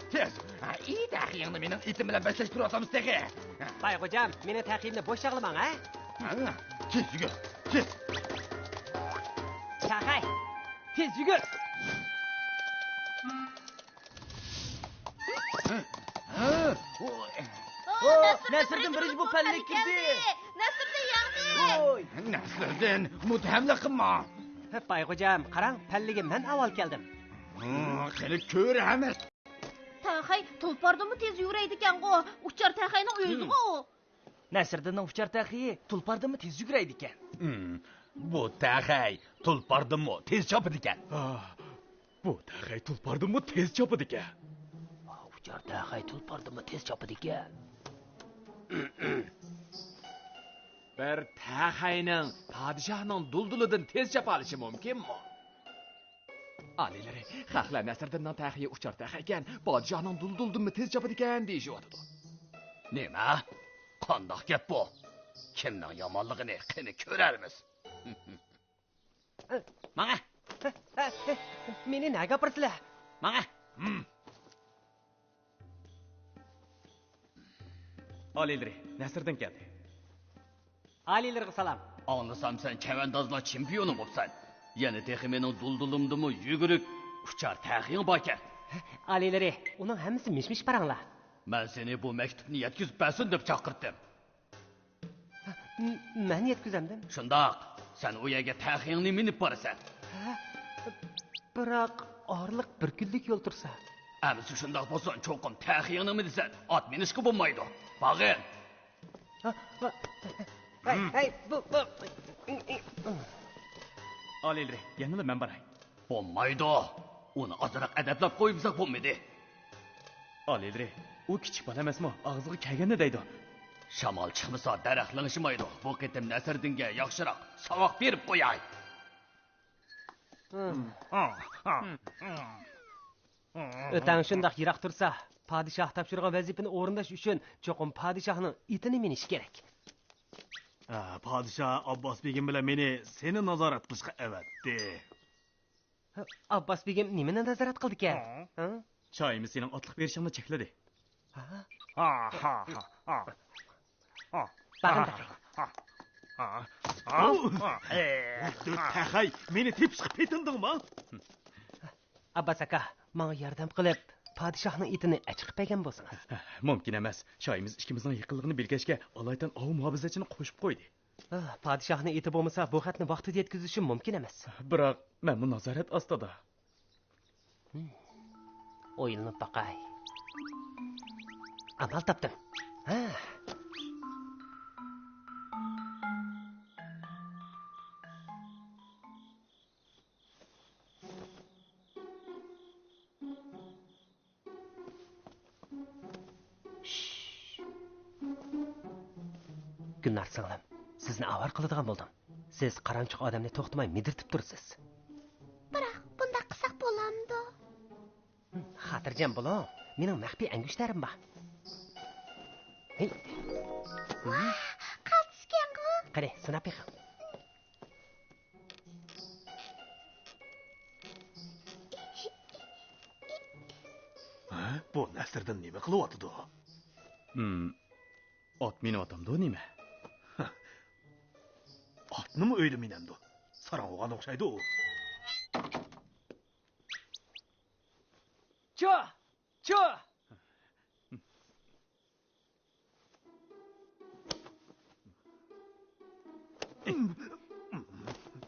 Tez. İyi taxiyingni mening itim bilan baslashib turyapmiz tag'i. Bayxo'jam, meni taxiyimni bo'sh chog'lamang, ha? Tez yugur. Tez. Taxay. Tez yugur. Nasriddin birinchi bu pallik kirdi. Nasriddin yaxshi. Voy. Nasriddin, muthamlik qilma. Bayxo'jam, qarang, palliga men avval keldim. Qani ko'ramiz. Taxay tulpardimi tez yuguraydigan-ku. Uchar taxayning o'ziku. Nasriddinning uchar taxiyi tulpardimi tez yuguraydi ekan. Bu taxay tulpardimi tez chopadi ekan. Bu taxay tulpardimi tez chopadi ekan. Uchar taxay tulpardimi tez chopadi ekan. Bir taxayning podshohning duldulidan tez chopa olishi mumkinmi? Alilari, xalqlar Nasriddinning taxiyi uchar taxay ekan, podshohning dulduldanmi tez chopadi ekan deyishyapti. Nima? Qandoq gap bu? Kimning yomonligini qani ko'rarmiz. Mana. Meni nima gapirsizlar? Mana. Alilari, Nasriddin keldi. Alilarga salom. Anlasam sen chavandozlar chempioni bo'lsan. Yana texi mening duldulimdimi yugurib uchar taxiying bor ekan. Alilari, uning hammasi mishmish paranglar. Men seni bu maktubni yetkazib bersin deb chaqirdim. Men yetkazamdim. Shundoq, sen u yerga taxiyingni minib borasan. Biroq orliq bir kunlik yo'l tursa. Amsi shundoq bo'lsa, cho'qim taxiyingni minisan. Ot minishga bo'lmaydi. Bag'in. Hey, bu. Alilari, yanada men boray. Bo'lmaydi. Uni ozroq adablab qo'yibsak bo'lmaydi. Alilari, u kichik bola emasmi? Og'ziga kelganini deydi. Shamol chiqmasa daraxtlanishmaydi. Bu qitim Nasriddinga yaxshiroq savoq berib qo'yay. O'tang shundoq yiroq tursa, podshoh topshirgan vazifani o'rindash uchun cho'qim podshohning itini minish kerak. Podshoh Abbos begim bilan meni seni nazorat qilishga avatdi. Abbos begim nimani nazorat qildi ekan? Choyimiz sening otliq berishingni chekladi. Bag'in Taxay, meni tepishga petindingmi? Abbas aka, menga yordam qilib, podshohning itini achiqib bergan bo'lsangiz. Mumkin emas. Choyimiz ikkimizning yaqinligini bilgachga Alloydan ov muhofizachini qo'shib qo'ydi. Podshohning iti bo'lmasa, bu xatni vaqtida yetkazishim mumkin emas. Biroq men bu nazorat ostida. O'yinni baqay. Amal topdim. Gulnar singlim, sizni avar qiladigan bo'ldim. Siz qaramchiq odamni to'xtamay midirtib tursiz. Biroq bunda qilsak bo'lamdi. Xotirjam bo'ling. Mening maxfiy angushtlarim bor. Hey. Qatishgan-ku. Qani, sinab yiqing. Bu Nasriddin nima qilyapti? Ot minotamdi nima? Otnimi o'ydi minamdi? Sarang'o'g'an o'xshaydi u. Cho!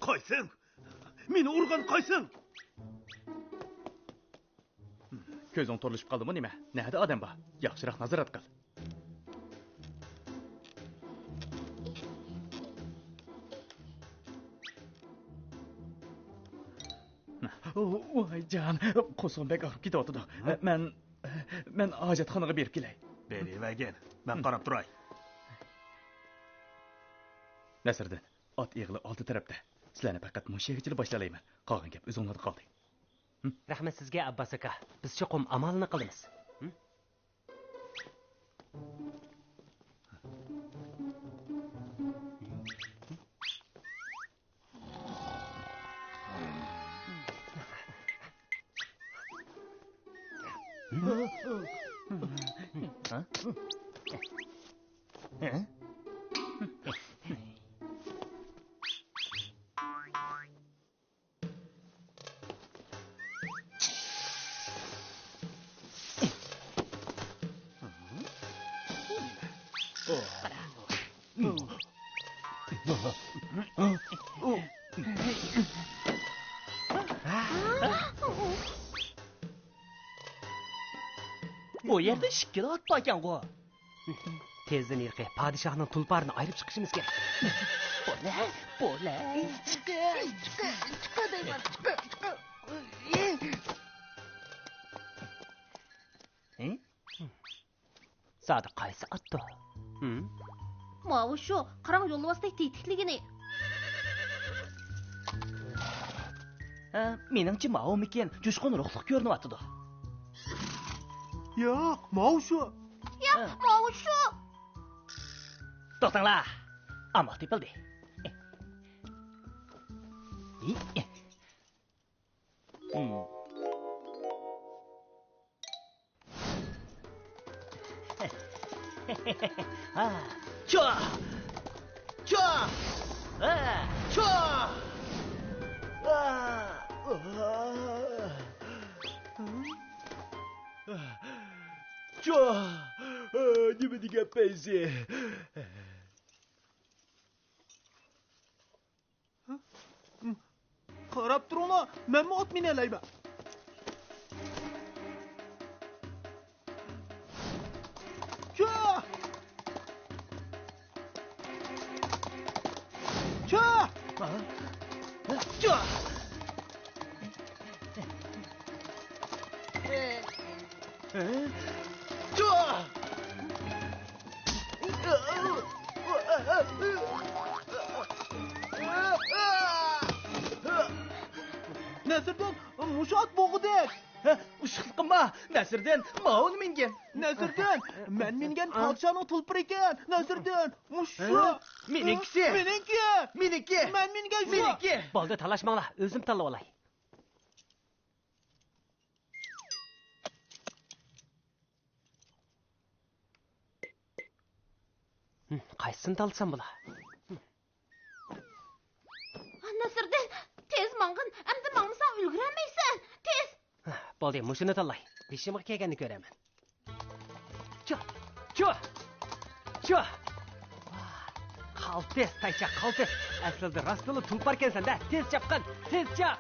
Qaysin? Meni urgan qaysin? Ko'zing to'lishib qoldimi nima? Nada odam bor? Yaxshiroq nazorat qil. Voy jon, qo'sonbek og'rib ketyapti. Men hojatxonaga berib kelay. Beravergin. Men qarab turay. Nasriddin, ot ig'li oldi tarafda. Sizlarni faqat mushagichili boshlalayman. Qolgan gap o'zinglarda qoldi. Rahmat sizga Abbas aka. Biz cho'qim amalni qilamiz. Bu yerda 2 ot bor ekan-ku. Tezdan irqi podshohning tulparini ayirib chiqishimiz kerak. Bo'la. Sodiq qaysi otdi? Мау shu, qarang yo'lbosdek tetikligini. Meningcha ma'omikan jo'shqin ruhliq ko'rinyapti. Yo'q, mau shu. Ya, mau shu. To'xtanglar. Amal tepildi. Chua! Nima degan pensi? Qarab turinglar, menmi ot minalayman. Nasirdan mushat bo'g'idek. Ushqilqinma, Nasirdan maun mingan. Nasirdan, men mingan podshoning tulpir ekan. Nasirdan, mushu. Meningki. Meniki. Men mingan shu. Meniki. Bo'ldi, talashmanglar, o'zim tanlab olay. Qaysini talsam bo'la? Nasirdan, tez mang'in, endi mang'san ulguramaysan. Tez. Bo'ldi, mushuni tanlay. Beshimga kelganini ko'raman. Cho. Qaltis, taycha, qaltis. Aslida rostli tulpar ekansan-da. Tez chapqin, tez chap.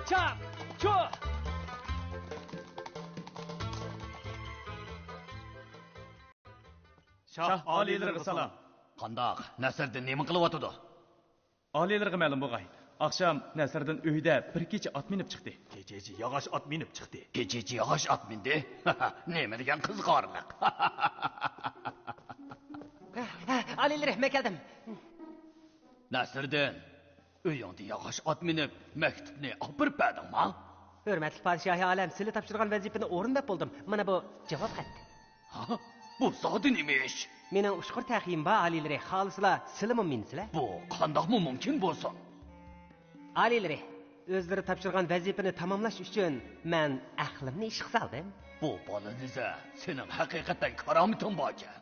Cho. Shoh oliylariga salom. Qandoq? Nasirdan nima qilyapti? Oliylariga ma'lum bo'lg'ay. Akşam Nasirdan uyda bir kecha ot minib chiqdi. Kechechi yog'och ot minib chiqdi. Kechechi yog'och ot mindi. Nima degan qiziqarliq. Oliylari, men keldim. Nasirdan, uyingda yog'och ot minib maktubni olib bermadingmi? Hurmatli podshohi olam, sizga topshirgan vazifani o'rindab bo'ldim. Mana bu javob xati. Bu zodi nima ish? Mening ushqur taxiyim bor, oliylari, xolislar, sizlarmi minsizlar? Bu qandoqmi mumkin bo'lsin? Oliylari, o'zlari topshirgan vazifani tamomlash uchun men aqlimni ishga soldim. Bu bolaniza sening haqiqatan karomating bor ekan.